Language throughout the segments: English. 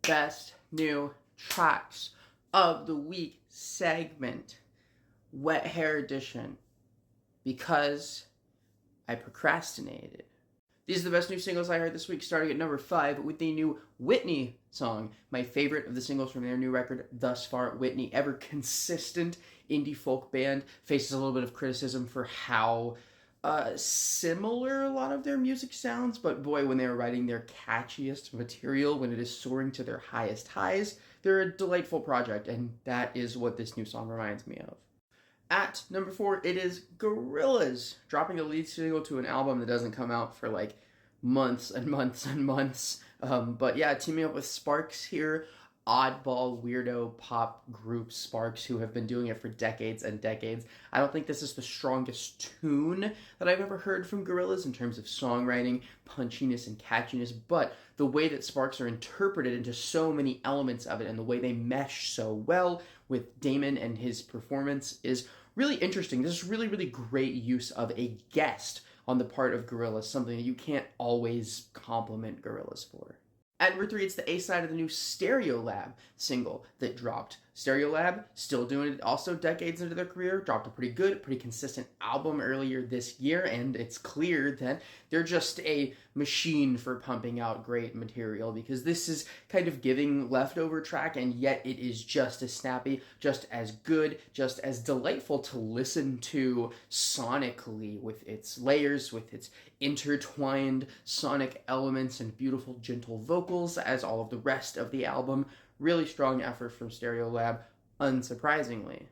best new tracks of the week segment, Wet Hair Edition, because I procrastinated. These are the best new singles I heard this week, starting at number 5 with the new Whitney song, my favorite of the singles from their new record thus far. Whitney, ever consistent indie folk band, faces a little bit of criticism for how similar a lot of their music sounds, but boy, when they are writing their catchiest material, when it is soaring to their highest highs, they're a delightful project, and that is what this new song reminds me of. At number 4, it is Gorillaz, dropping a lead single to an album that doesn't come out for like months and months and months. But yeah, teaming up with Sparks here, oddball, weirdo pop group Sparks, who have been doing it for decades and decades. I don't think this is the strongest tune that I've ever heard from Gorillaz in terms of songwriting, punchiness, and catchiness, but the way that Sparks are interpreted into so many elements of it and the way they mesh so well with Damon and his performance is really interesting. This is really, really great use of a guest on the part of Gorillaz, something that you can't always compliment Gorillaz for. At number 3, it's the A-side of the new Stereolab single that dropped. Stereolab, still doing it also decades into their career, dropped a pretty good, pretty consistent album earlier this year, and it's clear that they're just a machine for pumping out great material, because this is kind of giving leftover track, and yet it is just as snappy, just as good, just as delightful to listen to sonically, with its layers, with its intertwined sonic elements and beautiful gentle vocals as all of the rest of the album. Really strong effort from Stereolab, unsurprisingly.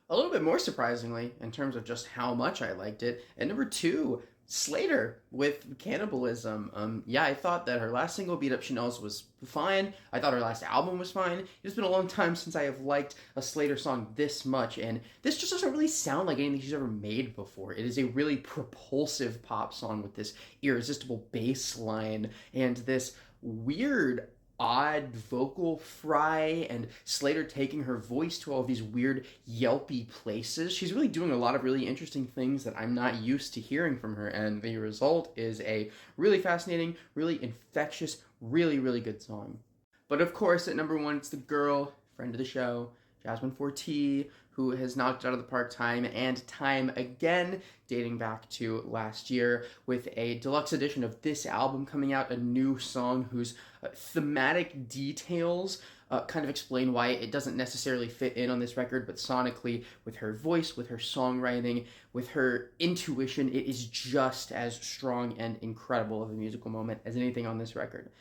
A little bit more surprisingly, in terms of just how much I liked it, at number 2, Slater with Cannibalism. Yeah, I thought that her last single, Beat Up Chanel's, was fine. I thought her last album was fine. It's been a long time since I have liked a Slater song this much, and this just doesn't really sound like anything she's ever made before. It is a really propulsive pop song with this irresistible bass line and this weird odd vocal fry, and Slater taking her voice to all these weird yelpy places. She's really doing a lot of really interesting things that I'm not used to hearing from her, and the result is a really fascinating, really infectious, really, really good song. But of course, at number 1, it's the girl, friend of the show, Jasmine Forti, who has knocked it out of the park time and time again, dating back to last year, with a deluxe edition of this album coming out, a new song whose thematic details kind of explain why it doesn't necessarily fit in on this record, but sonically, with her voice, with her songwriting, with her intuition, it is just as strong and incredible of a musical moment as anything on this record.